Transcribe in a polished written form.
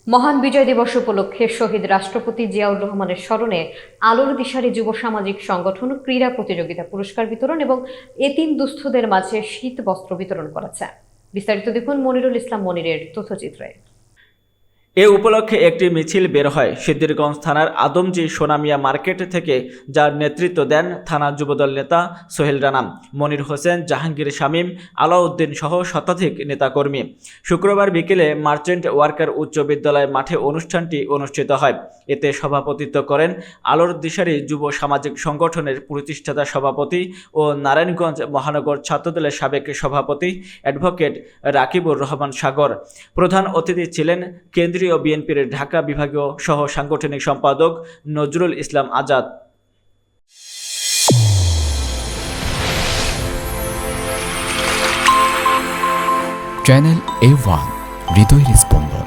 মহান বিজয় দিবস উপলক্ষে শহীদ রাষ্ট্রপতি জিয়াউর রহমানের স্মরণে আলোর দিশারি যুব সামাজিক সংগঠন ক্রীড়া প্রতিযোগিতা পুরস্কার বিতরণ এবং এতিম দুস্থদের মাঝে শীত বস্ত্র বিতরণ করেছে। বিস্তারিত দেখুন মনিরুল ইসলাম মনিরের তথ্যচিত্রে। এ উপলক্ষে একটি মিছিল বের হয় সিদ্ধিরগঞ্জ থানার আদমজি সোনামিয়া মার্কেট থেকে, যার নেতৃত্ব দেন থানা যুবদল নেতা সোহেল রানা, মনির হোসেন, জাহাঙ্গীর শামীম, আলাউদ্দিন সহ শতাধিক নেতাকর্মী। শুক্রবার বিকেলে মার্চেন্ট ওয়ার্কার উচ্চ বিদ্যালয় মাঠে অনুষ্ঠানটি অনুষ্ঠিত হয়। এতে সভাপতিত্ব করেন আলোর দিশারি যুব সামাজিক সংগঠনের প্রতিষ্ঠাতা সভাপতি ও নারায়ণগঞ্জ মহানগর ছাত্রদলের সাবেক সভাপতি অ্যাডভোকেট রাকিবুর রহমান সাগর। প্রধান অতিথি ছিলেন কেন্দ্রীয় বিএনপির ঢাকা বিভাগীয় সহ সাংগঠনিক সম্পাদক নজরুল ইসলাম আজাদ। চ্যানেল A1 হৃদয়ের স্পন্দন।